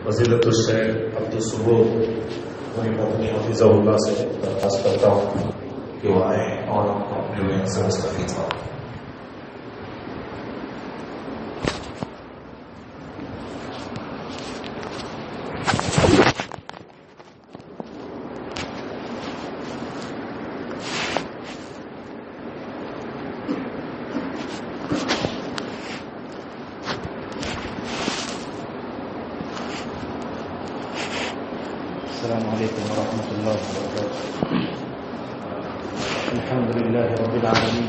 فضیلت الشیخ عبدالصبور مدنی حفظہ اللہ سے درخواست کرتا ہوں کہ وہ آئیں اور اپنے بیان سے مستفید ہوں. السلام علیکم ورحمۃ اللہ وبرکاتہ. الحمد للہ رب العالمین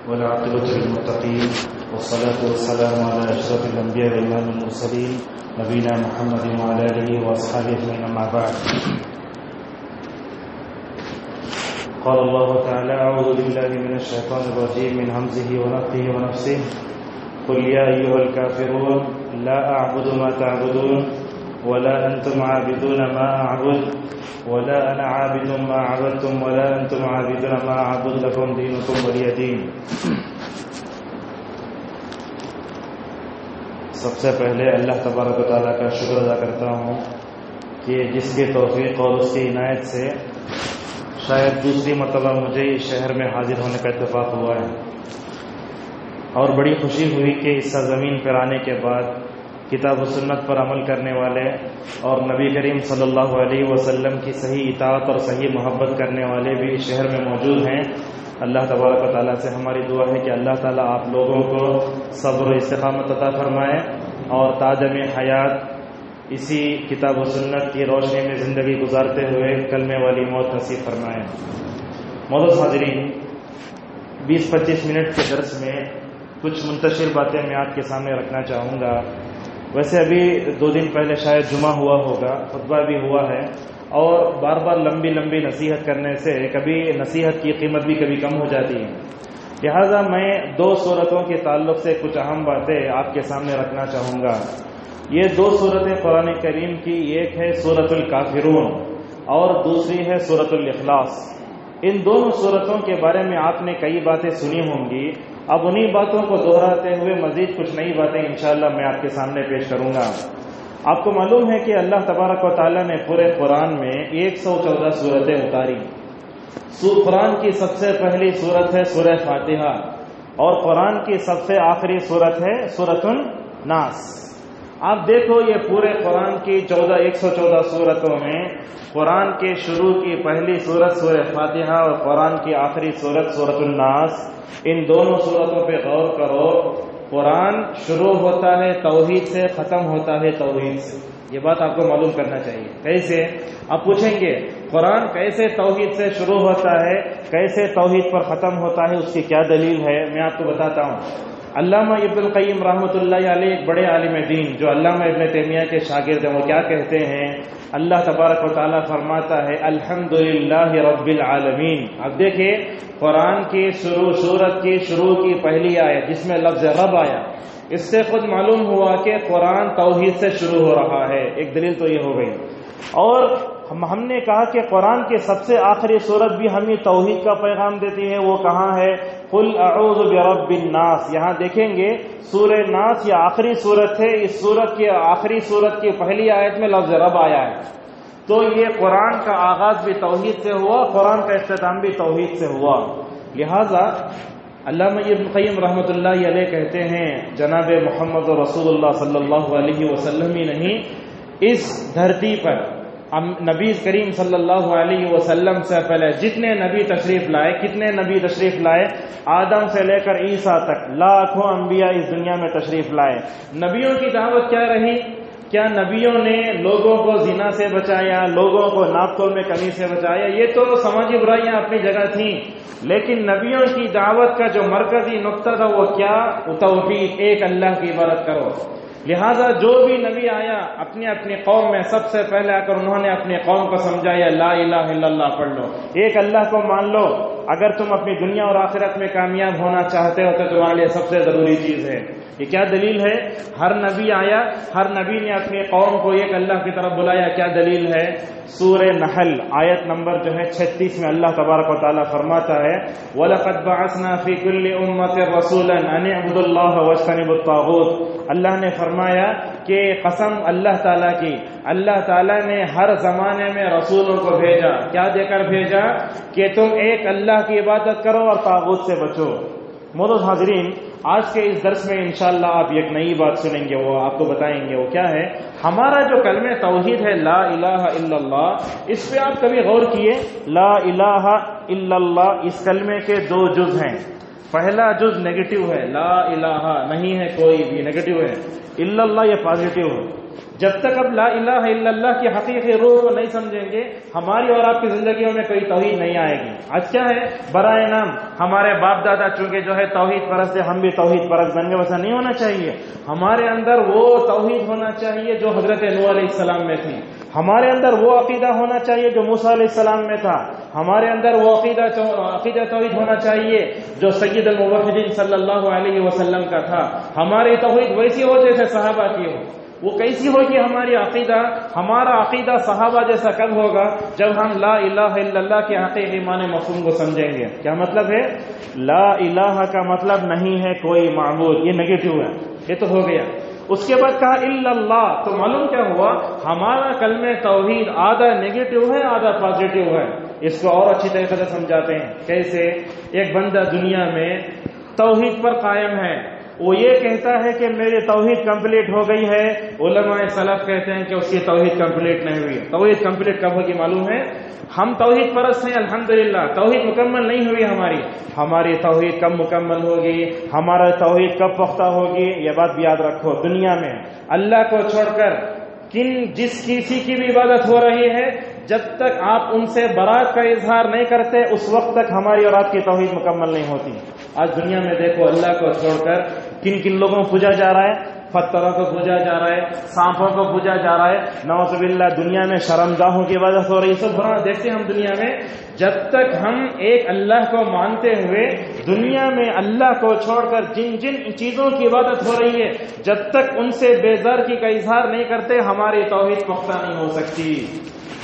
والعاقبۃ للمتقین والصلاة والسلام علی اشرف الانبیاء وامام المرسلین نبینا محمد وعلی آلہ واصحابہ اجمعین. اما بعد. قال اللہ تعالی اعوذ باللہ من الشیطان الرجیم من همزه ونفخه ونفثه قل یا ایها الکافرون لا اعبد ما تعبدون ولا أنتم عابدون ما أعبد ولا أنا عابد ما عبدتم ولا أنتم عابدون ما أعبد لكم دينكم ولي دين. سب سے پہلے اللہ تبارک و تعالیٰ کا شکر ادا کرتا ہوں کہ جس کی توفیق اور اس کی عنایت سے شاید دوسری مرتبہ مجھے اس شہر میں حاضر ہونے کا اتفاق ہوا ہے، اور بڑی خوشی ہوئی کہ اس سرزمین پر آنے کے بعد کتاب و سنت پر عمل کرنے والے اور نبی کریم صلی اللہ علیہ وسلم کی صحیح اطاعت اور صحیح محبت کرنے والے بھی اس شہر میں موجود ہیں. اللہ تبارک و تعالیٰ سے ہماری دعا ہے کہ اللہ تعالیٰ آپ لوگوں کو صبر و استقامت عطا فرمائے اور تادم حیات اسی کتاب و سنت کی روشنی میں زندگی گزارتے ہوئے کلمے والی موت نصیب فرمائے. معزز حاضرین، 20-25 منٹ کے درس میں کچھ منتشر باتیں میں آپ کے سامنے رکھنا چاہوں گا. ویسے ابھی 2 دن پہلے شاید جمعہ ہوا ہوگا، خطبہ بھی ہوا ہے، اور بار بار لمبی لمبی نصیحت کرنے سے کبھی نصیحت کی قیمت بھی کبھی کم ہو جاتی ہے. لہٰذا میں 2 صورتوں کے تعلق سے کچھ اہم باتیں آپ کے سامنے رکھنا چاہوں گا. یہ 2 صورتیں قرآن کریم کی، ایک ہے سورۃ الکافرون اور دوسری ہے سورۃ الاخلاص. ان دونوں صورتوں کے بارے میں آپ نے کئی باتیں سنی ہوں گی. اب انہی باتوں کو دہراتے ہوئے مزید کچھ نئی باتیں انشاءاللہ میں آپ کے سامنے پیش کروں گا. آپ کو معلوم ہے کہ اللہ تبارک و تعالیٰ نے پورے قرآن میں 114 صورتیں اتاری. قرآن کی سب سے پہلی صورت ہے سورہ فاتحہ، اور قرآن کی سب سے آخری صورت ہے سورۃ الناس. آپ دیکھو یہ پورے قرآن کی 114 صورتوں میں قرآن کے شروع کی پہلی صورت سورہ فاتحہ اور قرآن کی آخری صورت سورۃ الناس. ان دونوں صورتوں پہ غور کرو. قرآن شروع ہوتا ہے توحید سے، ختم ہوتا ہے توحید سے. یہ بات آپ کو معلوم کرنا چاہیے. کیسے؟ آپ پوچھیں گے قرآن کیسے توحید سے شروع ہوتا ہے، کیسے توحید پر ختم ہوتا ہے، اس کی کیا دلیل ہے؟ میں آپ کو بتاتا ہوں. علامہ ابن القیم رحمۃ اللہ علیہ ایک بڑے عالم دین جو علامہ ابن تیمیہ کے شاگرد ہیں، وہ کیا کہتے ہیں؟ اللہ تبارک و تعالیٰ فرماتا ہے الحمدللہ رب العالمین. اب دیکھیں قرآن کی سورت کی شروع کی پہلی آیت جس میں لفظ رب آیا، اس سے خود معلوم ہوا کہ قرآن توحید سے شروع ہو رہا ہے. ایک دلیل تو یہ ہو گئی. اور ہم نے کہا کہ قرآن کی سب سے آخری صورت بھی ہمیں توحید کا پیغام دیتی ہے. وہ کہاں ہے؟ قل اعوذ برب الناس. یہاں دیکھیں گے سورہ ناس یہ آخری صورت ہے. اس صورت کی آخری صورت کی پہلی آیت میں لفظ رب آیا ہے. تو یہ قرآن کا آغاز بھی توحید سے ہوا، قرآن کا اختتام بھی توحید سے ہوا. لہذا علامہ ابن قیم رحمۃ اللہ علیہ کہتے ہیں جناب محمد رسول اللہ صلی اللہ علیہ وسلم ہی نہیں، اس دھرتی پر نبی کریم صلی اللہ علیہ وسلم سے پہلے جتنے نبی تشریف لائے، کتنے نبی تشریف لائے؟ آدم سے لے کر عیسیٰ تک لاکھوں انبیاء اس دنیا میں تشریف لائے. نبیوں کی دعوت کیا رہی؟ کیا نبیوں نے لوگوں کو زنا سے بچایا، لوگوں کو ناپتول میں کمی سے بچایا؟ یہ تو سماجی برائیاں اپنی جگہ تھیں، لیکن نبیوں کی دعوت کا جو مرکزی نقطہ تھا وہ کیا؟ توحید، ایک اللہ کی عبادت کرو. لہذا جو بھی نبی آیا اپنی اپنی قوم میں سب سے پہلے آ کر انہوں نے اپنی قوم کو سمجھایا لا الہ الا اللہ پڑھ لو، ایک اللہ کو مان لو. اگر تم اپنی دنیا اور آخرت میں کامیاب ہونا چاہتے ہو تو تمہارے لیے سب سے ضروری چیز ہے. یہ کیا دلیل ہے؟ ہر نبی آیا، ہر نبی نے اپنی قوم کو ایک اللہ کی طرف بلایا. کیا دلیل ہے؟ سورہ نحل آیت نمبر 36 میں اللہ تبارک و تعالیٰ فرماتا ہے وَلَقَدْ بَعَثْنَا فِي كُلِّ أُمَّةٍ رَسُولًا أَنِ اعْبُدُوا اللَّهَ وَاجْتَنِبُوا الطَّاغُوتَ. اللہ نے فرمایا کہ قسم اللہ تعالیٰ کی، اللہ تعالیٰ نے ہر زمانے میں رسولوں کو بھیجا، کیا دے کر بھیجا؟ کہ تم ایک اللہ کی عبادت کرو اور طاغوت سے بچو۔ معزز حاضرین، آج کے اس درس میں انشاءاللہ آپ ایک نئی بات سنیں گے، وہ آپ کو بتائیں گے وہ کیا ہے۔ ہمارا جو کلمہ توحید ہے لا الہ الا اللہ، اس پہ آپ کبھی غور کیے؟ لا الہ الا اللہ اس کلمے کے دو جز ہیں۔ پہلا جز نیگیٹو ہے، لا الہ نہیں ہے کوئی بھی، نیگیٹو ہے۔ الا اللہ یہ پازیٹو ہے۔ جب تک اب لا الہ الا اللہ کی حقیقی روح کو نہیں سمجھیں گے، ہماری اور آپ کی زندگیوں میں کوئی توحید نہیں آئے گی۔ آج کیا ہے؟ برائے نام ہمارے باپ دادا چونکہ جو ہے توحید پرست ہے، ہم بھی توحید پرست بن گئے، ویسا نہیں ہونا چاہیے۔ ہمارے اندر وہ توحید ہونا چاہیے جو حضرت نوح علیہ السلام میں تھی، ہمارے اندر وہ عقیدہ ہونا چاہیے جو موسیٰ علیہ السلام میں تھا، ہمارے اندر وہ عقیدہ توحید ہونا چاہیے جو سید الموحدین صلی اللہ علیہ وسلم کا تھا۔ ہماری توحید ویسی ہو جیسے صحابہ کی ہو۔ وہ کیسی ہوگی ہماری عقیدہ؟ ہمارا عقیدہ صحابہ جیسا کب ہوگا؟ جب ہم لا الہ الا اللہ کے حقیقی معنی مفہوم کو سمجھیں گے۔ کیا مطلب ہے؟ لا الہ کا مطلب نہیں ہے کوئی معبود، یہ نیگیٹو ہے، یہ تو ہو گیا۔ اس کے بعد کہا الا اللہ، تو معلوم کیا ہوا؟ ہمارا کلمہ توحید آدھا نیگیٹو ہے آدھا پازیٹو ہے۔ اس کو اور اچھی طریقے سے سمجھاتے ہیں۔ کیسے؟ ایک بندہ دنیا میں توحید پر قائم ہے، وہ یہ کہتا ہے کہ میری توحید کمپلیٹ ہو گئی ہے، علماء سلف کہتے ہیں کہ اس کی توحید کمپلیٹ نہیں ہوئی۔ توحید کمپلیٹ کب ہوگی معلوم ہے؟ ہم توحید پرست ہیں الحمدللہ، توحید مکمل نہیں ہوئی ہماری توحید کب مکمل ہوگی، ہمارا توحید کب پختہ ہوگی؟ یہ بات بھی یاد رکھو۔ دنیا میں اللہ کو چھوڑ کر جس کسی کی بھی عبادت ہو رہی ہے، جب تک آپ ان سے برات کا اظہار نہیں کرتے اس وقت تک ہماری اور آپ کی توحید مکمل نہیں ہوتی۔ آج دنیا میں دیکھو اللہ کو چھوڑ کر کن لوگوں کو پوجا جا رہا ہے؟ پتھروں کو پوجا جا رہا ہے، سانپوں کو پوجا جا رہا ہے، نعوذ باللہ دنیا میں شرمگاہوں کی عبادت ہو رہی ہے۔ سب برا دیکھتے ہیں ہم دنیا میں۔ جب تک ہم ایک اللہ کو مانتے ہوئے دنیا میں اللہ کو چھوڑ کر جن چیزوں کی عبادت ہو رہی ہے، جب تک ان سے بیزاری کا اظہار نہیں کرتے ہماری توحید پختہ نہیں ہو سکتی۔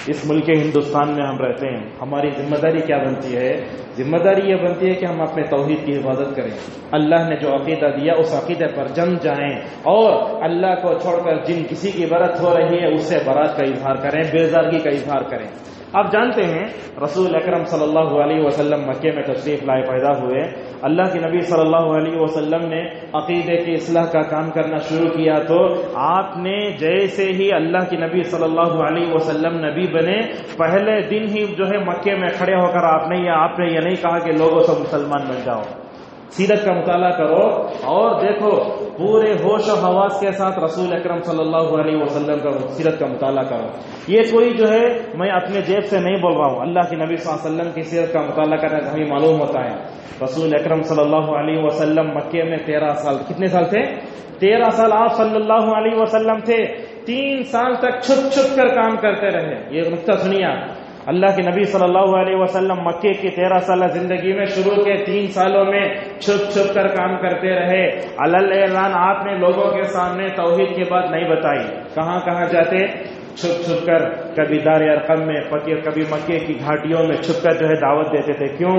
اس ملک ہندوستان میں ہم رہتے ہیں، ہماری ذمہ داری کیا بنتی ہے؟ ذمہ داری یہ بنتی ہے کہ ہم اپنے توحید کی حفاظت کریں، اللہ نے جو عقیدہ دیا اس عقیدے پر جم جائیں، اور اللہ کو چھوڑ کر کسی کی عبادت ہو رہی ہے اس سے برات کا اظہار کریں، بیزارگی کا اظہار کریں۔ آپ جانتے ہیں رسول اکرم صلی اللہ علیہ وسلم مکے میں تشریف لائے، پیدا ہوئے۔ اللہ کے نبی صلی اللہ علیہ وسلم نے عقیدے کی اصلاح کا کام کرنا شروع کیا، تو آپ نے جیسے ہی اللہ کے نبی صلی اللہ علیہ وسلم نبی بنے، پہلے دن ہی جو ہے مکے میں کھڑے ہو کر آپ نے یہ نہیں کہا کہ لوگوں سے مسلمان بن جاؤ۔ سیرت کا مطالعہ کرو اور دیکھو، پورے ہوش و حواس کے ساتھ رسول اکرم صلی اللہ علیہ وسلم کا سیرت کا مطالعہ کرو۔ یہ کوئی جو ہے میں اپنے جیب سے نہیں بول رہا ہوں، اللہ کے نبی صلی اللہ علیہ وسلم کی سیرت کا مطالعہ کرنے سے ہمیں معلوم ہوتا ہے۔ رسول اکرم صلی اللہ علیہ وسلم مکے میں 13 سال، کتنے سال تھے؟ 13 سال آپ صلی اللہ علیہ وسلم تھے۔ 3 سال تک چھپ کر کام کرتے رہے۔ یہ نقطہ سنیے، اللہ کے نبی صلی اللہ علیہ وسلم مکے کی 13 سالہ زندگی میں شروع کے 3 سالوں میں چھپ کر کام کرتے رہے۔ علل اعلان آپ نے لوگوں کے سامنے توحید کی بات نہیں بتائی۔ کہاں جاتے؟ چھپ کر، کبھی دار ارقم میں، کبھی مکے کی گھاٹیوں میں چھپ کر جو ہے دعوت دیتے تھے۔ کیوں؟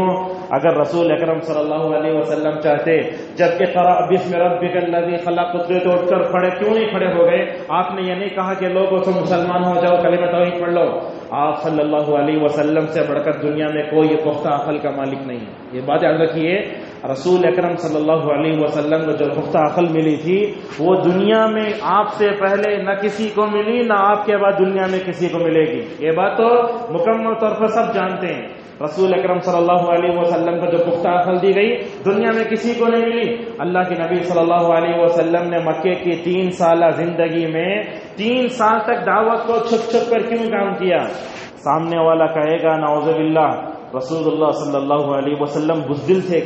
اگر رسول اکرم صلی اللہ علیہ وسلم چاہتے جب اقرأ باسم ربک الذی خلق تو اٹھ کر کیوں نہیں کھڑے ہو گئے؟ آپ نے یہ نہیں کہا کہ لوگوں سے مسلمان ہو جاؤ، کلمہ توحید پڑھ لو۔ آپ صلی اللہ علیہ وسلم سے بڑھ کر دنیا میں کوئی پختہ عقل کا مالک نہیں ہے۔ یہ بات یاد رکھیے، رسول اکرم صلی اللہ علیہ وسلم کو جو پختہ عقل ملی تھی وہ دنیا میں آپ سے پہلے نہ کسی کو ملی، نہ آپ کے بعد دنیا میں کسی کو ملے گی۔ یہ بات تو مکمل طور پر سب جانتے ہیں۔ رسول اکرم صلی اللہ علیہ وسلم کو جو پختہ عقل دی گئی دنیا میں کسی کو نہیں ملی۔ اللہ کے نبی صلی اللہ علیہ وسلم نے مکے کی 3 سالہ زندگی میں 3 سال تک دعوت کو چھپ کر کیوں کام کیا؟ سامنے والا کہے گا نعوذ باللہ رسول اللہ صلی اللہ علیہ وسلم بزدل تھے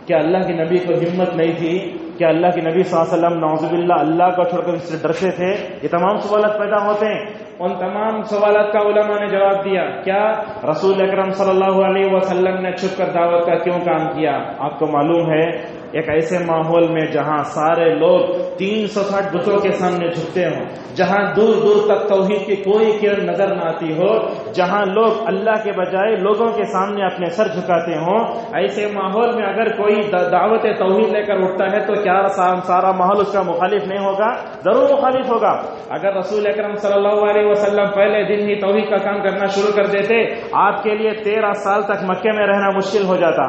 کیا اللہ کے نبی کو ہمت نہیں تھی؟ کیا اللہ کے نبی صلی اللہ علیہ وسلم نعوذ باللہ اللہ کو چھوڑ کر اس سے ڈرتے تھے؟ یہ تمام سوالات پیدا ہوتے ہیں۔ ان تمام سوالات کا علماء نے جواب دیا۔ کیا رسول اکرم صلی اللہ علیہ وسلم نے چھپ کر دعوت کا کیوں کام کیا؟ آپ کو معلوم ہے ایک ایسے ماحول میں جہاں سارے لوگ 360 بتوں کے سامنے جھکتے ہوں، جہاں دور دور تک توحید کی کوئی کرن نظر نہ آتی ہو، جہاں لوگ اللہ کے بجائے لوگوں کے سامنے اپنے سر جھکاتے ہوں، ایسے ماحول میں اگر کوئی دعوت توحید لے کر اٹھتا ہے تو کیا سارا ماحول اس کا مخالف نہیں ہوگا؟ ضرور مخالف ہوگا۔ اگر رسول اکرم صلی اللہ علیہ وسلم پہلے دن ہی توحید کا کام کرنا شروع کر دیتے، آپ کے لیے 13 سال تک مکے میں رہنا مشکل ہو جاتا۔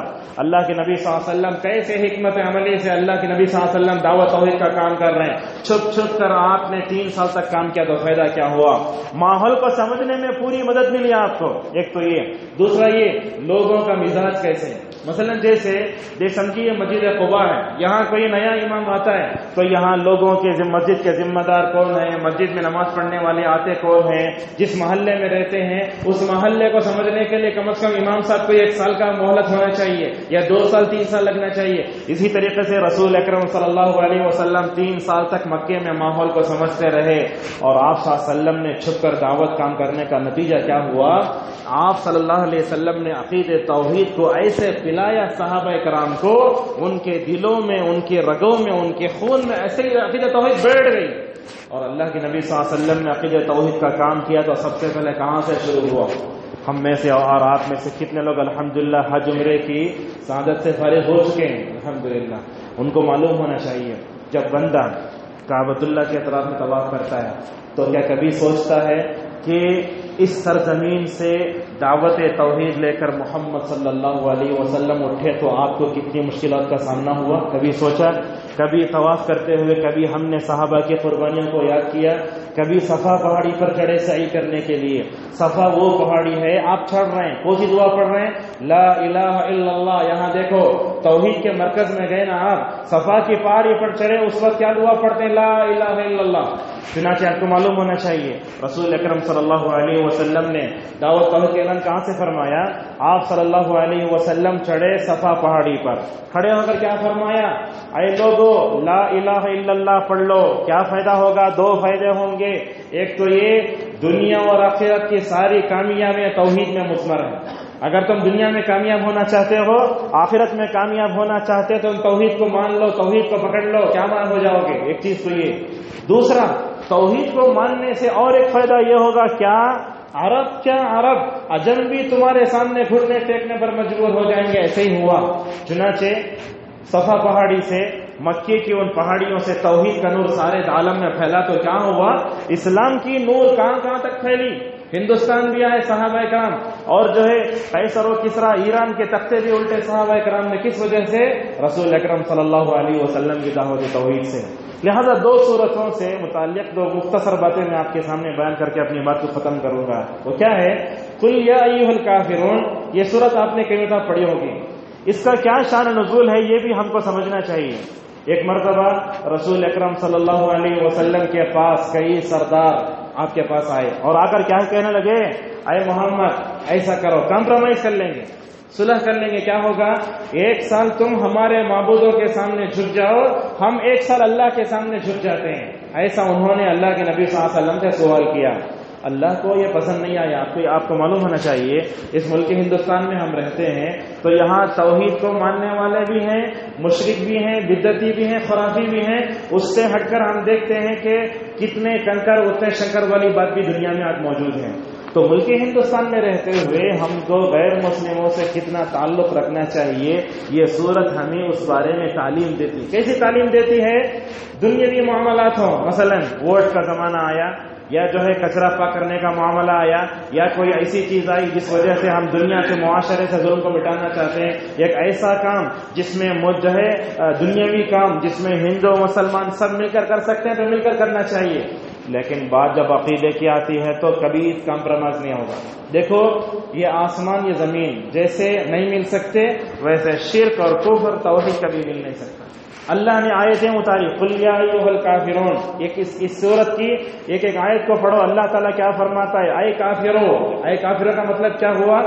اللہ کے نبی صلی اللہ علیہ وسلم کیسے حکمت عملی سے اللہ کے نبی صلی اللہ علیہ وسلم دعوت توحید کا کام کر رہے ہیں، چھپ چھپ کر آپ نے 3 سال تک کام کیا تو فائدہ کیا ہوا؟ ماحول کو سمجھنے میں پوری مدد ملی آپ کو، ایک تو یہ۔ دوسرا یہ لوگوں کا مزاج کیسے، مثلا جیسے سمجھیے مسجد قباء ہے، یہاں کوئی نیا امام آتا ہے تو یہاں لوگوں کے مسجد کے ذمہ دار کون ہیں، مسجد میں نماز پڑھنے والے آتے کون ہیں، جس محلے میں رہتے ہیں اس محلے کو سمجھنے کے لیے کم از کم امام صاحب کو 1 سال کا مہلت ہونا چاہیے یا 2 سال 3 سال لگنا چاہیے۔ اسی طریقے سے رسول اکرم صلی اللہ علیہ وسلم 3 سال تک مکے میں ماحول کو سمجھتے رہے، اور آپ صلی اللہ علیہ وسلم نے چھپ کر دعوت کام کرنے کا نتیجہ کیا ہوا؟ آپ صلی اللہ علیہ وسلم نے عقید توحید کو ایسے پلایا صحابہ کرام کو، ان کے دلوں میں، ان کے رگوں میں، ان کے خون میں ایسے ہی عقید توحید بیٹھ گئی۔ اور اللہ کے نبی صلی اللہ علیہ وسلم نے عقید توحید کا کام کیا تو سب سے پہلے کہاں سے شروع ہوا؟ ہم میں سے اور آپ میں سے کتنے لوگ الحمدللہ حج عمرے کی سعادت سے فارغ ہو چکے ہیں؟ الحمدللہ۔ ان کو معلوم ہونا چاہیے جب بندہ کعبۃ اللہ کے اطراف میں طواف کرتا ہے تو کیا کبھی سوچتا ہے کہ اس سرزمین سے دعوت توحید لے کر محمد صلی اللہ علیہ وسلم اٹھے تو آپ کو کتنی مشکلات کا سامنا ہوا؟ کبھی سوچا؟ کبھی طواف کرتے ہوئے کبھی ہم نے صحابہ کی قربانیوں کو یاد کیا؟ کبھی صفا پہاڑی پر چڑھے سعی کرنے کے لیے، صفا وہ پہاڑی ہے آپ چڑھ رہے ہیں، کون سی دعا پڑھ رہے ہیں؟ لا الہ الا اللہ۔ یہاں دیکھو توحید کے مرکز میں گئے نا آپ، صفا کی پہاڑی پر چڑھے اس وقت کیا دعا پڑھتے ہیں؟ لا الہ الا اللہ۔ چنانچہ آپ کو معلوم ہونا چاہیے رسول اکرم صلی اللہ علیہ وسلم نے دعوت توحید کا اعلان کہاں سے فرمایا؟ آپ صلی اللہ علیہ وسلم چڑھے صفا پہاڑی پر، کھڑے ہو کر کیا فرمایا؟ اے لوگو لا الہ الا اللہ پڑھ لو، کیا فائدہ ہوگا؟ 2 فائدے ہوں گے۔ ایک تو یہ دنیا اور آخرت کی ساری کامیابیاں توحید میں مثمر ہیں۔ اگر تم دنیا میں کامیاب ہونا چاہتے ہو، آخرت میں کامیاب ہونا چاہتے ہو تو تم توحید کو مان لو، توحید کو پکڑ لو، کیا مان ہو جاؤ گے۔ ایک چیز تو یہ۔ دوسرا، توحید کو ماننے سے اور ایک فائدہ یہ ہوگا، کیا عرب عجم بھی تمہارے سامنے گھٹنے ٹیکنے پر مجبور ہو جائیں گے۔ ایسے ہی ہوا۔ چنانچہ صفا پہاڑی سے، مکے کی ان پہاڑیوں سے توحید کا نور سارے عالم میں پھیلا تو کیا ہوا؟ اسلام کی نور کہاں کہاں تک پھیلی؟ ہندوستان بھی آئے صحابہ کرام، اور قیصر و کسرا ایران کے تختے بھی الٹے صحابہ کرام نے، کس وجہ سے؟ رسول اکرم صلی اللہ علیہ وسلم کی دعوت توحید سے۔ لہذا 2 صورتوں سے متعلق 2 مختصر باتیں میں آپ کے سامنے بیان کر کے اپنی بات کو ختم کروں گا۔ وہ کیا ہے؟ قل یا ایھا الکافرون، یہ سورت آپ نے کئی مرتبہ پڑھی ہوگی۔ اس کا کیا شان نزول ہے یہ بھی ہم کو سمجھنا چاہیے۔ ایک مرتبہ رسول اکرم صلی اللہ علیہ وسلم کے پاس کئی سردار آپ کے پاس آئے اور آ کر کیا کہنے لگے؟ اے محمد ایسا کرو، کمپرومائز کر لیں گے، صلح کر لیں گے۔ کیا ہوگا؟ 1 سال تم ہمارے معبودوں کے سامنے جھک جاؤ، ہم 1 سال اللہ کے سامنے جھک جاتے ہیں۔ ایسا انہوں نے اللہ کے نبی صلی اللہ علیہ وسلم سے سوال کیا۔ اللہ کو یہ پسند نہیں آیا۔ آپ کو معلوم ہونا چاہیے اس ملک ہندوستان میں ہم رہتے ہیں تو یہاں توحید کو ماننے والے بھی ہیں، مشرک بھی ہیں، بدعتی بھی ہیں، خرافی بھی ہیں۔ اس سے ہٹ کر ہم دیکھتے ہیں کہ کتنے کنکر اتنے شنکر والی بات بھی دنیا میں آج موجود ہے۔ تو ملک ہندوستان میں رہتے ہوئے ہم کو غیر مسلموں سے کتنا تعلق رکھنا چاہیے، یہ صورت ہمیں اس بارے میں تعلیم دیتی۔ کیسی تعلیم دیتی ہے؟ دنیاوی معاملات ہوں، مثلا ووٹ کا زمانہ آیا، یا کچرا پاک کرنے کا معاملہ آیا، یا کوئی ایسی چیز آئی جس وجہ سے ہم دنیا کے معاشرے سے ظلم کو مٹانا چاہتے ہیں، ایک ایسا کام جس میں دنیاوی کام جس میں ہندو مسلمان سب مل کر سکتے ہیں تو مل کر کرنا چاہیے۔ لیکن بات جب عقیدے کی آتی ہے تو کبھی کمپرومائز نہیں ہوگا۔ دیکھو یہ آسمان یہ زمین جیسے نہیں مل سکتے، ویسے شرک اور کفر توحید کبھی مل نہیں سکتا۔ اللہ نے آیتیں اتاری، قل یا ایھا الکافرون، اس سورت کی ایک آیت کو پڑھو، اللہ تعالیٰ کیا فرماتا ہے؟ اے کافرو۔ اے کافروں کا مطلب کیا ہوا؟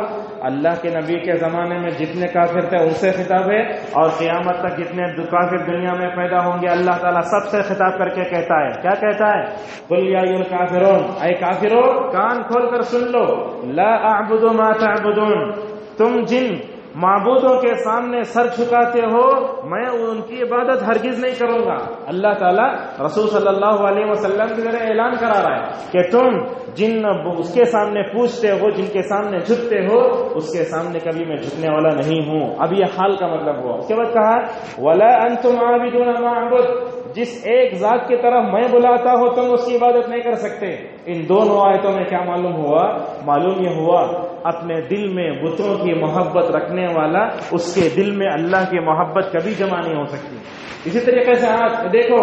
اللہ کے نبی کے زمانے میں جتنے کافر تھے ان سے خطاب ہے، اور قیامت تک جتنے کافر دنیا میں پیدا ہوں گے اللہ تعالیٰ سب سے خطاب کر کے کہتا ہے، کیا کہتا ہے؟ قل یا ایھا الکافرون، اے کافرو کان کھول کر سن لو، لا اعبد ما تعبدون، تم جن معبودوں کے سامنے سر جھکاتے ہو میں ان کی عبادت ہرگز نہیں کروں گا. اللہ تعالیٰ رسول صلی اللہ علیہ وسلم کے ذریعے اعلان کرا رہا ہے کہ تم جن اس کے سامنے پوچھتے ہو، جن کے سامنے جھکتے ہو، اس کے سامنے کبھی میں جھکنے والا نہیں ہوں. اب یہ حال کا مطلب ہوا. اس کے بعد کہا وَلَا أَنْتُمْ عَابِدُونَ مَا أَعْبُدُ، جس ایک ذات کی طرف میں بلاتا ہوں تم اس کی عبادت نہیں کر سکتے. ان دونوں آیتوں میں کیا معلوم ہوا؟ معلوم یہ ہوا اپنے دل میں بتوں کی محبت رکھنے والا، اس کے دل میں اللہ کی محبت کبھی جمع نہیں ہو سکتی. اسی طریقے سے آج دیکھو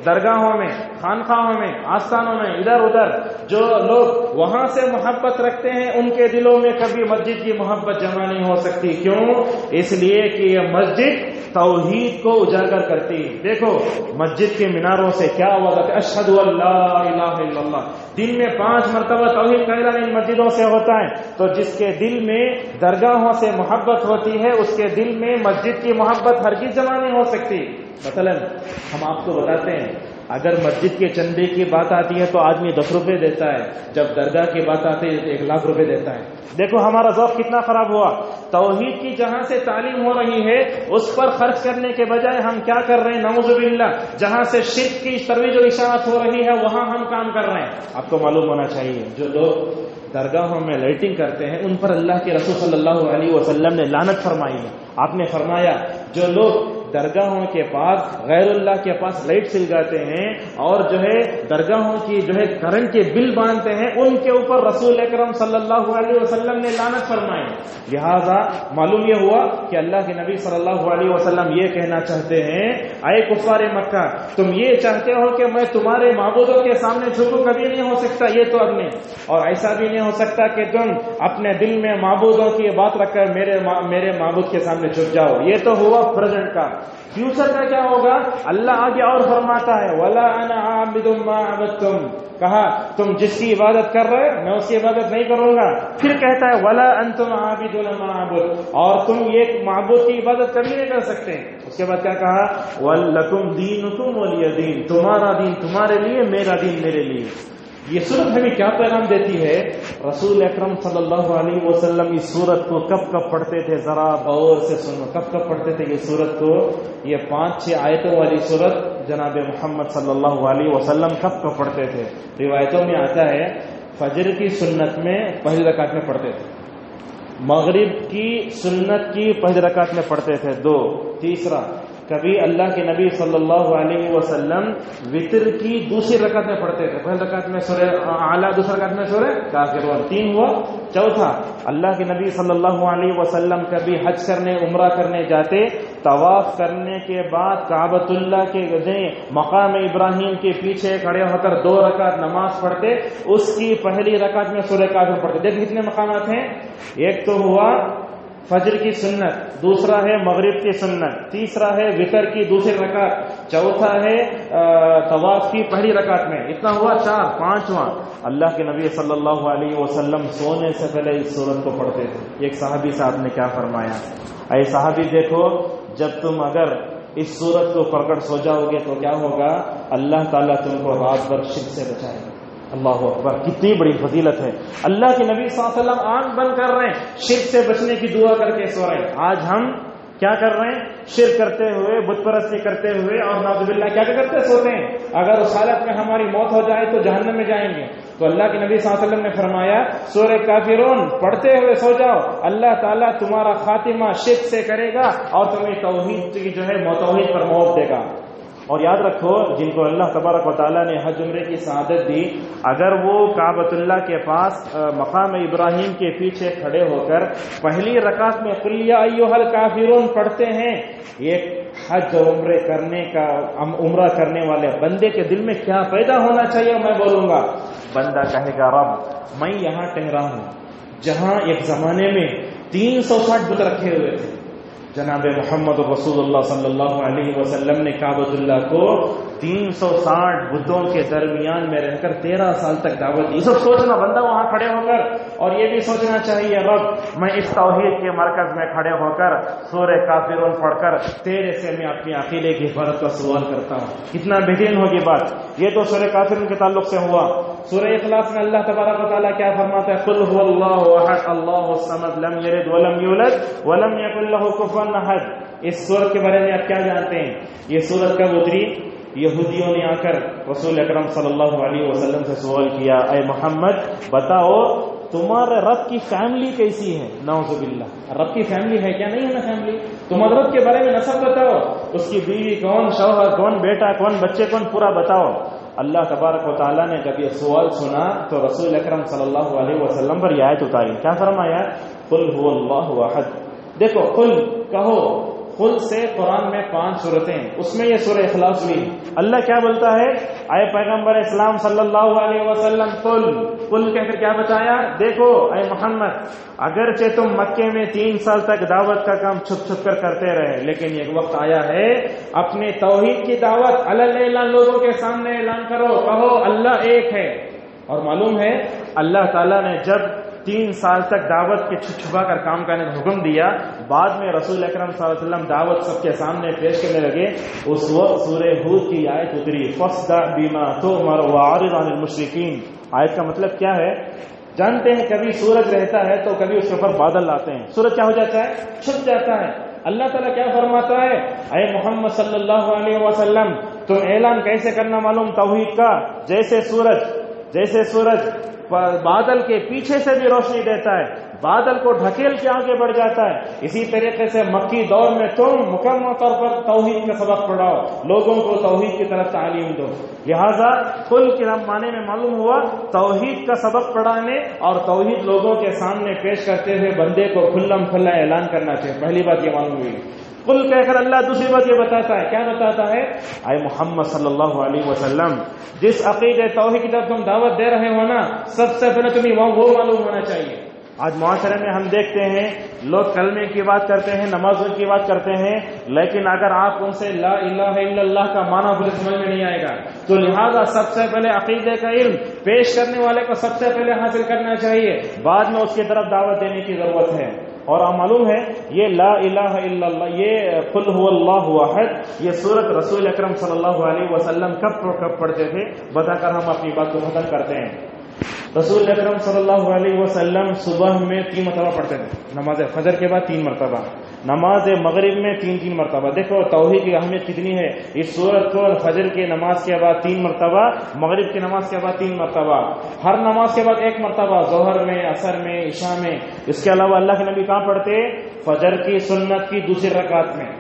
درگاہوں میں، خانقاہوں میں، آستانوں میں، ادھر ادھر جو لوگ وہاں سے محبت رکھتے ہیں ان کے دلوں میں کبھی مسجد کی محبت جمع نہیں ہو سکتی. کیوں؟ اس لیے کہ یہ مسجد توحید کو اجاگر کرتی ہے. دیکھو مسجد کے میناروں سے کیا آواز آتی ہے؟ اشہد ان لا الہ الا اللہ. دن میں 5 مرتبہ توحید کا اعلان ان مسجدوں سے ہوتا ہے. تو جس کے دل میں درگاہوں سے محبت ہوتی ہے اس کے دل میں مسجد کی محبت ہرگز جمع نہیں ہو سکتی. مثلا ہم آپ کو بتاتے ہیں اگر مسجد کے چندے کی بات آتی ہے تو آدمی 10 روپے دیتا ہے، جب درگاہ کی بات آتی ہے تو 1 لاکھ روپے دیتا ہے. دیکھو ہمارا ذوق کتنا خراب ہوا. توحید کی جہاں سے تعلیم ہو رہی ہے اس پر خرچ کرنے کے بجائے ہم کیا کر رہے ہیں؟ نعوذ باللہ، جہاں سے شرک کی ترویج و اشاعت ہو رہی ہے وہاں ہم کام کر رہے ہیں. آپ کو معلوم ہونا چاہیے جو لوگ درگاہوں میں لائٹنگ کرتے ہیں ان پر اللہ کے رسول صلی اللہ علیہ وسلم نے لعنت فرمائی ہے. آپ نے فرمایا جو لوگ درگاہوں کے پاس غیر اللہ کے پاس لائٹ سلگاتے ہیں اور جو ہے درگاہوں کی جو ہے کرنٹ کے بل باندھتے ہیں ان کے اوپر رسول اکرم صلی اللہ علیہ وسلم نے لعنت فرمائی. لہذا معلوم یہ ہوا کہ اللہ کے نبی صلی اللہ علیہ وسلم یہ کہنا چاہتے ہیں اے کفار مکہ، تم یہ چاہتے ہو کہ میں تمہارے معبودوں کے سامنے جھکوں؟ کبھی نہیں ہو سکتا یہ تو اب نہیں. اور ایسا بھی نہیں ہو سکتا کہ تم اپنے دل میں معبودوں کی بات رکھ کر میرے معبود کے سامنے جھک جاؤ. یہ تو ہوا پریزنٹ کا. فیوچر کا کیا ہوگا؟ اللہ آگے اور فرماتا ہے وَلَا أَنَا عَابِدٌ مَا عَبَدتُّمْ، کہا تم جس کی عبادت کر رہے میں اس کی عبادت نہیں کروں گا. پھر کہتا ہے وَلَا أَنْتُمْ عَابِدُونَ مَا أَعْبُدُ، اور تم یہ معبود کی عبادت کبھی نہیں کر سکتے. اس کے بعد کیا کہا وَلَكُمْ دِينُكُمْ وَلِيَ دِينِ، تمہارا دین تمہارے لیے، میرا دین میرے لیے. یہ صورت ہمیں کیا پیغام دیتی ہے؟ رسول اکرم صلی اللہ علیہ وسلم اس صورت کو کب کب پڑھتے تھے؟ ذرا غور سے سنو. کب کب پڑھتے تھے یہ صورت کو؟ یہ 5-6 آیتوں والی صورت جناب محمد صلی اللہ علیہ وسلم کب کب پڑھتے تھے؟ روایتوں میں آتا ہے فجر کی سنت میں پہلی رکعت میں پڑھتے تھے، مغرب کی سنت کی پہلی رکعت میں پڑھتے تھے 2. تیسرا کبھی اللہ کے نبی صلی اللہ علیہ وسلم وتر کی دوسری رکعت میں پڑھتے تھے. پہلی رکعت میں سورہ اعلیٰ، دوسری رکعت میں سورہ کافرون. 3 ہوا. چوتھا اللہ کے نبی صلی اللہ علیہ وسلم کبھی حج کرنے، عمرہ کرنے جاتے، طواف کرنے کے بعد کعبۃ اللہ کے مقام ابراہیم کے پیچھے کھڑے ہو کر 2 رکعت نماز پڑھتے. اس کی پہلی رکعت میں سورہ کافرون پڑھتے. دیکھ کتنے مقامات ہیں. ایک تو ہوا فجر کی سنت، دوسرا ہے مغرب کی سنت، تیسرا ہے وتر کی دوسری رکعت، چوتھا ہے طواف کی پہلی رکعت میں. اتنا ہوا 4. 5واں اللہ کے نبی صلی اللہ علیہ وسلم سونے سے پہلے اس سورت کو پڑھتے تھے. ایک صحابی صاحب نے کیا فرمایا؟ اے صحابی دیکھو جب تم اگر اس سورت کو پڑھ کر سو جاؤ گے تو کیا ہوگا؟ اللہ تعالیٰ تم کو رات بھر شرک سے بچائے گا. اللہ اکبر، کتنی بڑی فضیلت ہے. اللہ کے نبی صلی اللہ علیہ وسلم آنکھ بند کر رہے ہیں، شرک سے بچنے کی دعا کر کے سو رہے ہیں. آج ہم کیا کر رہے ہیں؟ شرک کرتے ہوئے، بت پرستی کرتے ہوئے اور نعوذ باللہ کیا کرتے سوتے ہیں. اگر اس حالت میں ہماری موت ہو جائے تو جہنم میں جائیں گے. تو اللہ کے نبی صلی اللہ علیہ وسلم نے فرمایا سورہ کافرون پڑھتے ہوئے سو جاؤ، اللہ تعالیٰ تمہارا خاتمہ شرک سے کرے گا اور تمہیں توحید کی جو ہے توحید پر موت دے گا. اور یاد رکھو جن کو اللہ تبارک و تعالیٰ نے حج عمرے کی سعادت دی، اگر وہ کعبۃ اللہ کے پاس مقام ابراہیم کے پیچھے کھڑے ہو کر پہلی رکعت میں قل یا ایھا الکافرون پڑھتے ہیں، ایک حج عمرے کرنے کا عمرہ کرنے والے بندے کے دل میں کیا پیدا ہونا چاہیے؟ میں بولوں گا بندہ کہے گا رب میں یہاں ٹھہرا ہوں جہاں ایک زمانے میں 360 بت رکھے ہوئے تھے. جناب محمد رسول اللہ صلی اللہ علیہ وسلم نے کعبۃ اللہ کو 360 بتوں کے درمیان میں رہ کر 13 سال تک دعوت دی. یہ سب سوچنا بندہ وہاں کھڑے ہو کر، اور یہ بھی سوچنا چاہیے رب میں اس توحید کے مرکز میں کھڑے ہو کر سورہ کافرون پڑھ کر تیرے سے میں اپنی عقیدے کی حفاظت کا سوال کرتا ہوں. کتنا بہترین ہوگی بات. یہ تو سورہ کافرون کے تعلق سے ہوا. سورہ اخلاص میں اللہ تبارک و تعالیٰ کیا فرماتا ہے؟ قل هو اللہ احد اللہ الصمد لم یلد ولم یولد ولم یکن لہ کفوا احد. اس سورت کے بارے میں آپ کیا جانتے ہیں؟ یہ سورت کب اتری؟ یہودیوں نے آ کر رسول اکرم صلی اللہ علیہ وسلم سے سوال کیا، اے محمد بتاؤ تمہارے رب کی فیملی کیسی ہے؟ نعوذ باللہ، رب کی فیملی ہے کیا؟ نہیں ہے نا فیملی. تمہارے رب کے بارے میں نسب بتاؤ، اس کی بیوی کون، شوہر کون، بیٹا کون، بچے کون، پورا بتاؤ. اللہ تبارک و تعالیٰ نے جب یہ سوال سنا تو رسول اکرم صلی اللہ علیہ وسلم پر یہ آیت اتاری. کیا فرمایا؟ قل هو اللہ احد. دیکھو قل کہو، قل سے قرآن میں 5 صورتیں، اس میں یہ سورہ اخلاص ہوئی. اللہ کیا بولتا ہے؟ اے پیغمبر اسلام صلی اللہ علیہ وسلم قل کہہ کر کیا بتایا؟ دیکھو اے محمد، اگرچہ تم مکے میں 3 سال تک دعوت کا کام چھپ چھپ کر کرتے رہے، لیکن ایک وقت آیا ہے اپنے توحید کی دعوت اعلان لوگوں کے سامنے اعلان کرو، کہو اللہ ایک ہے. اور معلوم ہے اللہ تعالیٰ نے جب 3 سال تک دعوت کے چھپا کر کام کرنے کا حکم دیا، بعد میں رسول اکرم صلی اللہ علیہ وسلم دعوت سب کے سامنے پیش کرنے لگے. اس وقت سورہ ہود کی آیت اتری، فاصدع بما تؤمر واعرض عن المشرکین. آیت کا مطلب کیا ہے؟ جانتے ہیں کبھی سورج رہتا ہے تو کبھی اس کے اوپر بادل آتے ہیں، سورج کیا ہو جاتا ہے؟ چھپ جاتا ہے. اللہ تعالیٰ کیا فرماتا ہے؟ اے محمد صلی اللہ علیہ وسلم تم اعلان کیسے کرنا معلوم توحید کا؟ جیسے سورج بادل کے پیچھے سے بھی روشنی دیتا ہے، بادل کو ڈھکیل کے آگے بڑھ جاتا ہے، اسی طریقے سے مکی دور میں تم مکمل طور پر توحید کا سبق پڑھاؤ، لوگوں کو توحید کی طرف تعلیم دو. لہذا قل کے معنی میں معلوم ہوا توحید کا سبق پڑھانے اور توحید لوگوں کے سامنے پیش کرتے ہوئے بندے کو کھلم کھلا اعلان کرنا چاہیے. پہلی بات یہ معلوم ہوئی. قل کہہ کر اللہ دوسری بات یہ بتاتا ہے، کیا بتاتا ہے؟ اے محمد صلی اللہ علیہ وسلم جس عقیدے توحید کی طرف تم دعوت دے رہے ہو نا، سب سے پہلے تمہیں وہ معلوم ہونا چاہیے. آج معاشرے میں ہم دیکھتے ہیں لوگ کلمے کی بات کرتے ہیں، نمازوں کی بات کرتے ہیں، لیکن اگر آپ ان سے لا الہ الا اللہ کا معنی پورے سمجھ میں نہیں آئے گا. تو لہذا سب سے پہلے عقیدے کا علم پیش کرنے والے کو سب سے پہلے حاصل کرنا چاہیے، بعد میں اس کی طرف دعوت دینے کی ضرورت ہے. اور آپ معلوم ہے یہ لا الہ الا اللہ، یہ قل هو اللہ احد، یہ سورت رسول اکرم صلی اللہ علیہ وسلم کب پڑھتے تھے بتا کر ہم اپنی بات کو ختم کرتے ہیں. رسول اکرم صلی اللہ علیہ وسلم صبح میں 3 مرتبہ پڑھتے تھے، نماز فجر کے بعد 3 مرتبہ، نماز مغرب میں 3 مرتبہ. دیکھو توحید کی اہمیت کتنی ہے. اس سورت کو فجر کی نماز کے بعد 3 مرتبہ، مغرب کی نماز کے بعد 3 مرتبہ، ہر نماز کے بعد 1 مرتبہ، ظہر میں، عصر میں، عشاء میں. اس کے علاوہ اللہ کے نبی کہاں پڑھتے؟ فجر کی سنت کی دوسری رکعت میں،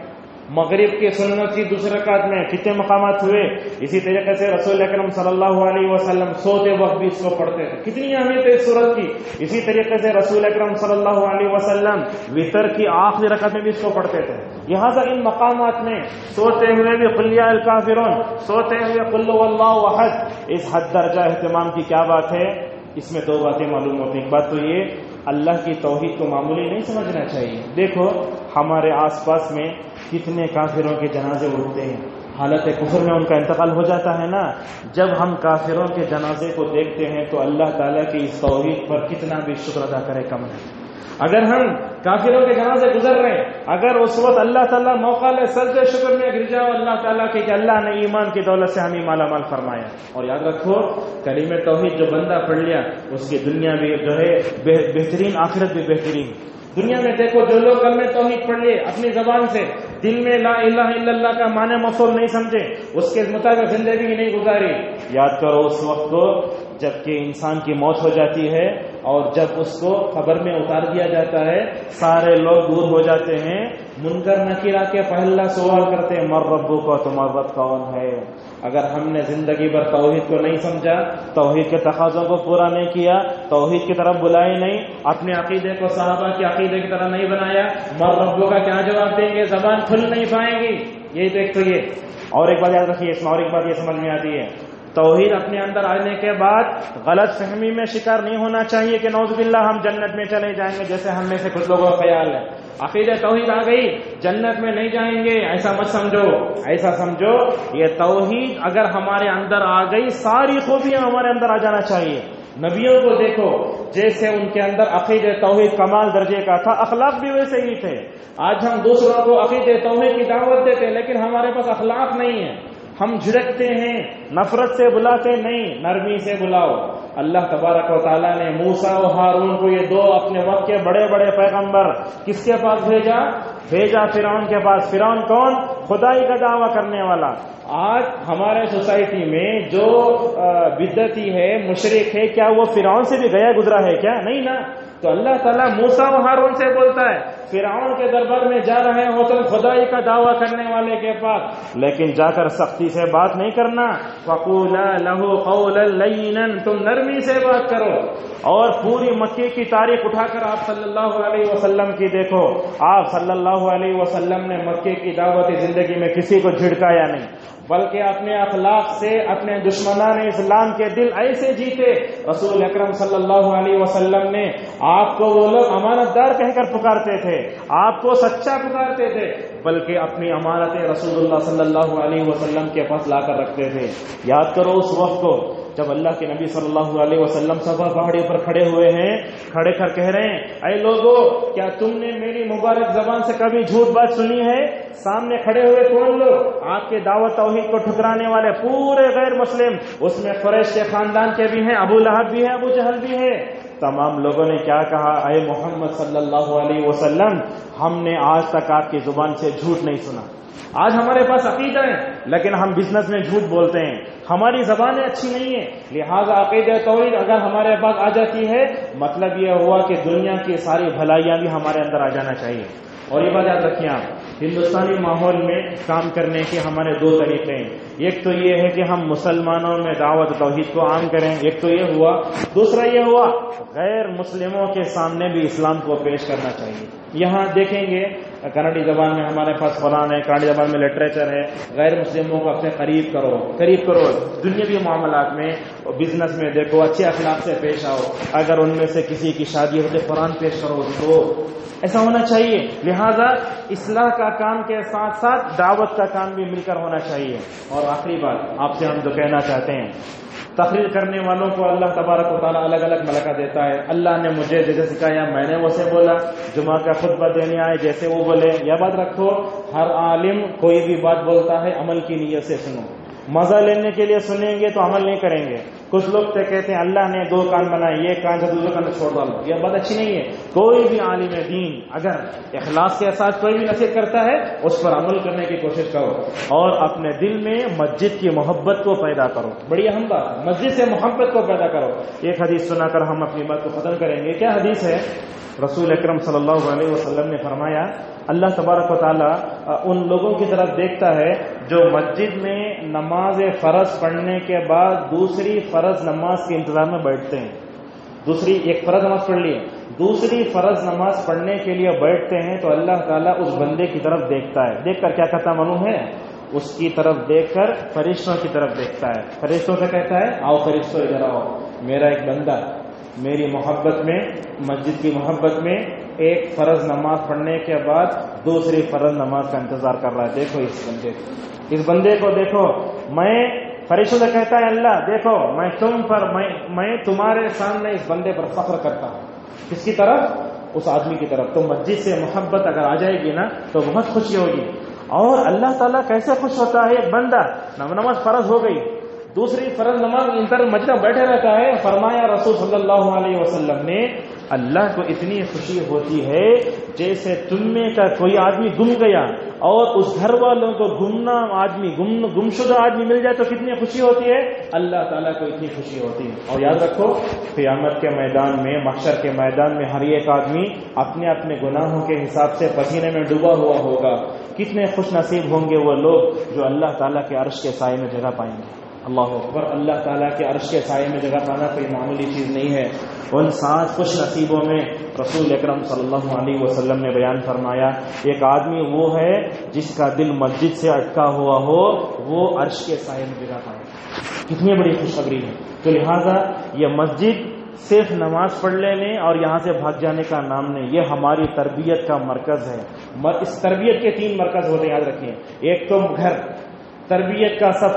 مغرب کی سنت کی دوسری رکعت میں. کتنے مقامات ہوئے؟ اسی طریقے سے رسول اکرم صلی اللہ علیہ وسلم سوتے وقت بھی اس کو پڑھتے تھے. کتنی اہمیت ہے اس سورت کی. اسی طریقے سے رسول اکرم صلی اللہ علیہ وسلم وتر کی آخری رکعت میں بھی اس کو پڑھتے تھے. لہٰذا ان مقامات میں سوتے ہوئے بھی قل یا الکافرون، سوتے ہوئے قل هو اللہ احد، اس حد درجہ اہتمام کی کیا بات ہے؟ اس میں 2 باتیں معلوم ہوتی ہیں. ایک بات تو یہ اللہ کی توحید کو معمولی نہیں سمجھنا چاہیے. دیکھو ہمارے آس پاس میں کتنے کافروں کے جنازے اٹھتے ہیں، حالت کفر میں ان کا انتقال ہو جاتا ہے نا. جب ہم کافروں کے جنازے کو دیکھتے ہیں تو اللہ تعالیٰ کی اس توحید پر کتنا بھی شکر ادا کرے کم ہے. اگر ہم کافروں کے جنازے گزر رہے ہیں، اگر اس وقت اللہ تعالیٰ موقع لے سجدے شکر میں گر جاؤ اللہ تعالیٰ کے کہ اللہ نے ایمان کی دولت سے ہمیں مالا مال فرمایا. اور یاد رکھو کلمہ توحید جو بندہ پڑھ لیا اس کی دنیا بھی جو ہے بہترین، آخرت بھی بہترین. دنیا میں دیکھو جو لوگ کلمہ توحید پڑھ لیے اپنی زبان سے، دل میں لا الہ الا اللہ کا معنی مفہوم نہیں سمجھے، اس کے مطابق زندگی نہیں گزاری، یاد کرو اس وقت کو جب کہ انسان کی موت ہو جاتی ہے اور جب اس کو قبر میں اتار دیا جاتا ہے، سارے لوگ دور ہو جاتے ہیں، منکر نکیر آ کے پہلا سوال کرتے ہیں مر ربک، تمہارا رب کون ہے؟ اگر ہم نے زندگی بھر توحید کو نہیں سمجھا، توحید کے تقاضوں کو پورا نہیں کیا، توحید کی طرف بلائے نہیں، اپنے عقیدے کو صحابہ کے عقیدے کی طرح نہیں بنایا، مر ربک کا کیا جواب دیں گے؟ زبان کھل نہیں پائیں گی. یہی تو ایک تو یہ. اور ایک بات یاد رکھیے، اس میں اور ایک بات یہ سمجھ میں آتی ہے، توحید اپنے اندر آنے کے بعد غلط فہمی میں شکار نہیں ہونا چاہیے کہ نعوذ باللہ ہم جنت میں چلے جائیں گے، جیسے ہم میں سے کچھ لوگوں کا خیال ہے. عقیدہ توحید آ گئی جنت میں نہیں جائیں گے، ایسا مت سمجھو. ایسا سمجھو یہ توحید اگر ہمارے اندر آ گئی ساری خوبیاں ہمارے اندر آ جانا چاہیے. نبیوں کو دیکھو جیسے ان کے اندر عقیدہ توحید کمال درجے کا تھا، اخلاق بھی ویسے ہی تھے. آج ہم دوسروں کو عقیدہ توحید کی دعوت دیتے ہیں لیکن ہمارے پاس اخلاق نہیں ہے، ہم جھڑکتے ہیں، نفرت سے بلاتے نہیں، نرمی سے بلاؤ. اللہ تبارک و تعالیٰ نے موسیٰ و ہارون کو یہ دو اپنے وقت کے بڑے بڑے پیغمبر کس کے پاس بھیجا فرعون کے پاس. فرعون کون؟ خدائی کا دعویٰ کرنے والا. آج ہمارے سوسائٹی میں جو بدعتی ہے، مشرک ہے، کیا وہ فرعون سے بھی گیا گزرا ہے کیا؟ نہیں نا. تو اللہ تعالیٰ موسیٰ و ہارون سے بولتا ہے فرعون کے دربار میں جا رہے ہو تم خدائی کا دعویٰ کرنے والے کے پاس، لیکن جا کر سختی سے بات نہیں کرنا. فَقُولَا لَهُ قَوْلًا لَيِّنًا، تم نرمی سے بات کرو. اور پوری مکے کی تاریخ اٹھا کر آپ صلی اللہ علیہ وسلم کی دیکھو. آپ صلی اللہ علیہ وسلم نے مکے کی دعوتی زندگی میں کسی کو جھڑکایا نہیں، بلکہ اپنے اخلاق سے اپنے دشمنان اسلام کے دل ایسے جیتے. رسول اکرم صلی اللہ علیہ وسلم نے آپ کو وہ لوگ امانت دار کہہ کر پکارتے تھے، آپ کو سچا پکارتے تھے، بلکہ اپنی امانتیں رسول اللہ صلی اللہ علیہ وسلم کے پاس لا کر رکھتے تھے. یاد کرو اس وقت کو جب اللہ کے نبی صلی اللہ علیہ وسلم صفا پہاڑی پر کھڑے ہوئے ہیں، کھڑے کر کہہ رہے ہیں اے لوگو، کیا تم نے میری مبارک زبان سے کبھی جھوٹ بات سنی ہے؟ سامنے کھڑے ہوئے کون لوگ؟ آپ کے دعوت توحید کو ٹھکرانے والے پورے غیر مسلم، اس میں قریش کے خاندان کے بھی ہیں، ابو لہب بھی ہے، ابو جہل بھی ہے. تمام لوگوں نے کیا کہا؟ اے محمد صلی اللہ علیہ وسلم، ہم نے آج تک آپ کی زبان سے جھوٹ نہیں سنا. آج ہمارے پاس عقیدہ ہے لیکن ہم بزنس میں جھوٹ بولتے ہیں، ہماری زبانیں اچھی نہیں ہیں. لہذا عقیدہ توحید اگر ہمارے پاس آ جاتی ہے، مطلب یہ ہوا کہ دنیا کی ساری بھلائیاں بھی ہمارے اندر آ جانا چاہیے. اور یہ بات یاد رکھیں آپ، ہندوستانی ماحول میں کام کرنے کے ہمارے دو طریقے ہیں. ایک تو یہ ہے کہ ہم مسلمانوں میں دعوت توحید کو عام کریں، ایک تو یہ ہوا. دوسرا یہ ہوا غیر مسلموں کے سامنے بھی اسلام کو پیش کرنا چاہیے. یہاں دیکھیں گے کناڈی زبان میں ہمارے پاس قرآن ہے، کناڈی زبان میں لٹریچر ہے. غیر مسلموں کو اپنے قریب کرو. دنیاوی معاملات میں، بزنس میں دیکھو، اچھے اخلاق سے پیش آؤ. اگر ان میں سے کسی کی شادی ہوتے قرآن پیش کرو تو ایسا ہونا چاہیے. لہذا اصلاح کا کام کے ساتھ ساتھ دعوت کا کام بھی مل کر ہونا چاہیے. اور آخری بات آپ سے ہم جو کہنا چاہتے ہیں، تقریر کرنے والوں کو اللہ تبارک و تعالیٰ الگ الگ ملکہ دیتا ہے. اللہ نے مجھے جیسے سکھایا میں نے ویسے بولا. جمعہ کا خطبہ دینے آئے جیسے وہ بولے. یہ بات رکھو، ہر عالم کوئی بھی بات بولتا ہے عمل کی نیت سے سنو. مزہ لینے کے لیے سنیں گے تو عمل نہیں کریں گے. کچھ لوگ تو کہتے ہیں اللہ نے دو کان بنائے، یہ کان سے دوسرے کان چھوڑ ڈالو. یہ بات اچھی نہیں ہے. کوئی بھی عالم دین اگر اخلاص کے ساتھ کوئی بھی نصیحت کرتا ہے اس پر عمل کرنے کی کوشش کرو اور اپنے دل میں مسجد کی محبت کو پیدا کرو. بڑی اہم بات، مسجد سے محبت کو پیدا کرو. ایک حدیث سنا کر ہم اپنی بات کو ختم کریں گے. کیا حدیث ہے؟ رسول اکرم صلی اللہ علیہ وسلم نے فرمایا اللہ تبارک و تعالیٰ ان لوگوں کی طرف دیکھتا ہے جو مسجد میں نماز فرض پڑھنے کے بعد دوسری فرض نماز کے انتظار میں بیٹھتے ہیں. ایک فرض نماز پڑھ لی، دوسری فرض نماز پڑھنے کے لیے بیٹھتے ہیں تو اللہ تعالیٰ اس بندے کی طرف دیکھتا ہے. دیکھ کر کیا کرتا معلوم ہے؟ اس کی طرف دیکھ کر فرشتوں کی طرف دیکھتا ہے. فرشتوں سے کہتا ہے آؤ فرشتوں ادھر آؤ، میرا ایک بندہ میری محبت میں، مسجد کی محبت میں ایک فرض نماز پڑھنے کے بعد دوسری فرض نماز کا انتظار کر رہا ہے. دیکھو اس بندے کو دیکھو. میں فرشتوں سے کہتا ہے اللہ دیکھو میں تمہارے سامنے اس بندے پر فخر کرتا ہوں. کس کی طرف؟ اس آدمی کی طرف. تو مسجد سے محبت اگر آ جائے گی نا تو بہت خوشی ہوگی. اور اللہ تعالیٰ کیسے خوش ہوتا ہے؟ ایک بندہ نماز فرض ہو گئی، دوسری فرض نماز انتر مسجد میں بیٹھے رہتا ہے. فرمایا رسول صلی اللہ علیہ وسلم نے اللہ کو اتنی خوشی ہوتی ہے جیسے تم میں کا کوئی آدمی گم گیا اور اس گھر والوں کو گمشدہ آدمی مل جائے تو کتنی خوشی ہوتی ہے. اللہ تعالیٰ کو اتنی خوشی ہوتی ہے. اور یاد رکھو قیامت کے میدان میں، محشر کے میدان میں ہر ایک آدمی اپنے اپنے گناہوں کے حساب سے پسینے میں ڈوبا ہوا ہوگا. کتنے خوش نصیب ہوں گے وہ لوگ جو اللہ تعالیٰ کے عرش کے سائے میں جگہ پائیں گے. اللہ اکبر. اللہ تعالیٰ کے عرش کے سائے میں جگہ پانا کوئی معمولی چیز نہیں ہے. ان 7 خوش نصیبوں میں رسول اکرم صلی اللہ علیہ وسلم نے بیان فرمایا ایک آدمی وہ ہے جس کا دل مسجد سے اٹکا ہوا ہو، وہ عرش کے سائے میں جگہ پائے. کتنی بڑی خوشخبری ہے. تو لہٰذا یہ مسجد صرف نماز پڑھ لینے اور یہاں سے بھاگ جانے کا نام نہیں، یہ ہماری تربیت کا مرکز ہے. اس تربیت کے 3 مرکز ہوتے ہیں، یاد رکھیں. ایک تو گھر، تربیت کا سب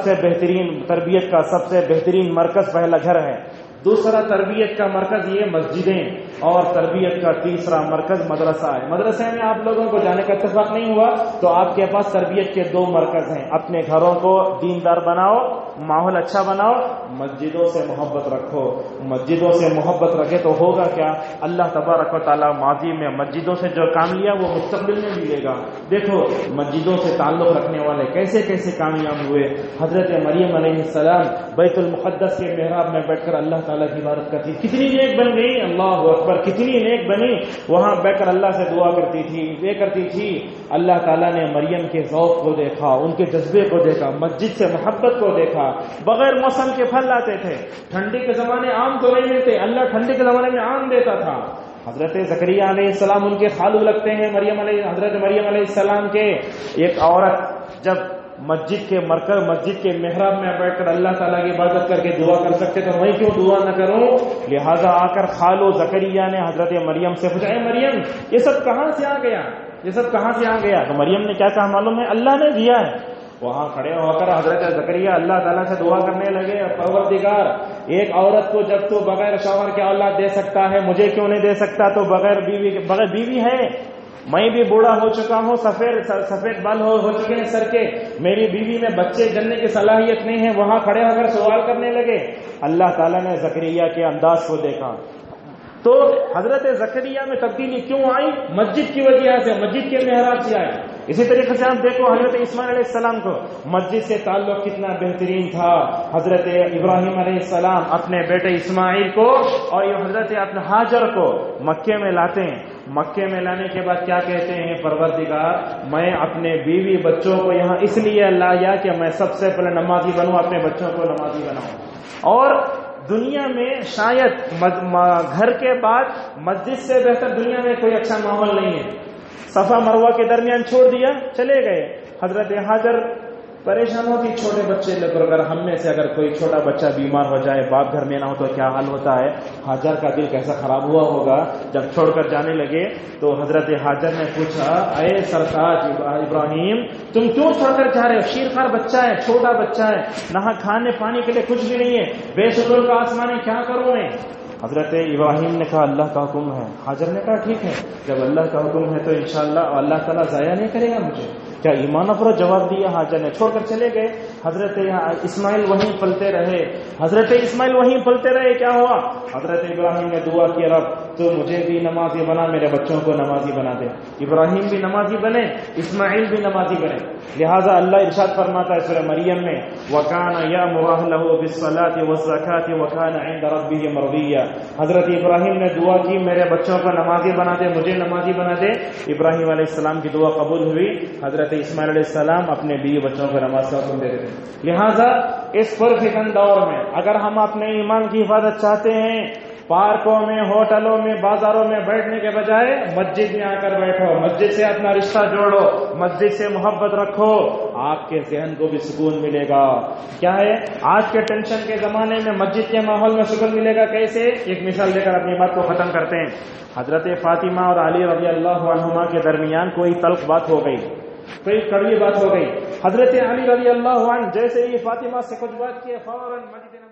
سے بہترین مرکز پہلا گھر ہے. دوسرا تربیت کا مرکز یہ مسجدیں، اور تربیت کا تیسرا مرکز مدرسہ ہے۔ مدرسے میں آپ لوگوں کو جانے کا اتفاق نہیں ہوا تو آپ کے پاس تربیت کے 2 مرکز ہیں۔ اپنے گھروں کو دیندار بناؤ، ماحول اچھا بناؤ، مسجدوں سے محبت رکھو۔ مسجدوں سے محبت رکھے تو ہوگا کیا؟ اللہ تبارک و تعالیٰ ماضی میں مسجدوں سے جو کام لیا وہ مستقبل میں بھی لے گا۔ دیکھو مسجدوں سے تعلق رکھنے والے کیسے کیسے کامیاب ہوئے۔ حضرت مریم علیہ السلام بیت المقدس کے محراب میں بیٹھ کر اللہ تعالیٰ کی عبادت کرتی، کتنی نیک بن گئی، اللہ اکبر، کتنی نیک بنی، وہاں بیٹھ کر اللہ سے دعا کرتی تھی، یہ کرتی تھی۔ اللہ تعالیٰ نے مریم کے ذوق کو دیکھا، ان کے جذبے کو دیکھا، مسجد سے محبت کو دیکھا۔ بغیر موسم کے پھل لاتے تھے، ٹھنڈی کے زمانے آم تو نہیں ملتے، اللہ ٹھنڈی کے زمانے میں آم دیتا تھا۔ حضرت زکریا علیہ السلام ان کے خالو لگتے ہیں، حضرت مریم علیہ السلام کے۔ ایک عورت جب مسجد کے مرکز، مسجد کے محراب میں بیٹھ کر اللہ تعالیٰ کی عبادت کر کے دعا کر سکتے تو میں کیوں دعا نہ کروں؟ لہذا آ کر خالو زکریا نے حضرت مریم سے پوچھا، اے مریم یہ سب کہاں سے آ گیا، یہ سب کہاں سے آ گیا؟ تو مریم نے کیا کہا معلوم ہے؟ اللہ نے دیا ہے۔ وہاں کھڑے ہو کر حضرت زکریا اللہ تعالیٰ سے دعا کرنے لگے، پروردگار ایک عورت کو جب تو بغیر شوہر کے اولاد دے سکتا ہے، مجھے کیوں نہیں دے سکتا؟ تو بغیر بیوی ہے، میں بھی بوڑھا ہو چکا ہوں، سفید بال ہو چکے ہیں سر کے، میری بیوی میں بچے جننے کی صلاحیت نہیں ہے۔ وہاں کھڑے ہو کر سوال کرنے لگے۔ اللہ تعالیٰ نے زکریا کے انداز کو دیکھا تو حضرت زکریا میں تبدیلی کیوں آئی؟ مسجد کی وجہ سے، مسجد کے محراب سے آئی۔ اسی طریقے سے آپ دیکھو حضرت اسماعیل علیہ السلام کو مسجد سے تعلق کتنا بہترین تھا۔ حضرت ابراہیم علیہ السلام اپنے بیٹے اسماعیل کو اور یہ حضرت اپنے ہاجر کو مکے میں لاتے ہیں۔ مکے میں لانے کے بعد کیا کہتے ہیں؟ پروردگار میں اپنے بیوی بچوں کو یہاں اس لیے لایا کہ میں سب سے پہلے نمازی بنوں، اپنے بچوں کو نمازی بناؤں۔ اور دنیا میں شاید گھر کے بعد مسجد سے بہتر دنیا میں کوئی اچھا ماحول نہیں ہے۔ صفا مروہ کے درمیان چھوڑ دیا، چلے گئے۔ حضرت ہاجر پریشان ہوتی، چھوٹے بچے لے کر، اگر ہم میں سے اگر کوئی چھوٹا بچہ بیمار ہو جائے، باپ گھر میں نہ ہو تو کیا حال ہوتا ہے؟ ہاجر کا دل کیسا خراب ہوا ہوگا۔ جب چھوڑ کر جانے لگے تو حضرت ہاجر نے پوچھا، اے سرتاج ابراہیم تم کیوں چھوڑ کر جا رہے ہو؟ شیرخوار بچہ ہے، چھوٹا بچہ ہے، نہ کھانے پانی کے لیے کچھ بھی نہیں ہے، بے شکر کا آسمانی کیا کروں میں؟ حضرت ابراہیم نے کہا اللہ کا حکم ہے۔ حاجر نے کہا ٹھیک ہے، جب اللہ کا حکم ہے تو انشاءاللہ اللہ تعالیٰ ضائع نہیں کرے گا مجھے۔ کیا ایمان پر جواب دیا حاجر نے، چھوڑ کر چلے گئے۔ حضرت اسماعیل وہیں پلتے رہے، حضرت اسماعیل وہیں پلتے رہے۔ کیا ہوا؟ حضرت ابراہیم نے دعا کی، رب تو مجھے بھی نمازی بنا، میرے بچوں کو نمازی بنا دے۔ ابراہیم بھی نمازی بنے، اسماعیل بھی نمازی بنے۔ لہٰذا اللہ ارشاد فرماتا ہے سورہ مریم میں، وَكَانَ يَأْمُرُ أَهْلَهُ بِالصَّلَاةِ وَالزَّكَاةِ وَكَانَ عِندَ رَبِّهِ مَرْضِيًّا۔ حضرت ابراہیم نے دعا کی میرے بچوں کو نمازی بنا دے، مجھے نمازی بنا دے۔ ابراہیم علیہ السلام کی دعا قبول ہوئی۔ حضرت اسماعیل علیہ السلام اپنے بیوی بچوں کو نماز کا حکم دے دیتے۔ لہٰذا اس پرفتن دور میں اگر ہم اپنے ایمان کی حفاظت چاہتے ہیں، پارکوں میں، ہوٹلوں میں، بازاروں میں بیٹھنے کے بجائے مسجد میں آ کر بیٹھو، مسجد سے اپنا رشتہ جوڑو، مسجد سے محبت رکھو، آپ کے ذہن کو بھی سکون ملے گا۔ کیا ہے آج کے ٹینشن کے زمانے میں مسجد کے ماحول میں سکون ملے گا کیسے؟ ایک مثال لے کر اپنی بات کو ختم کرتے ہیں۔ حضرت فاطمہ اور علی رضی اللہ عنہما کے درمیان کوئی تلخ بات ہو گئی، کوئی کڑوی بات ہو گئی۔ حضرت علی رضی اللہ عنہ جیسے ہی فاطمہ سے کچھ بات کیے فوراً مسجد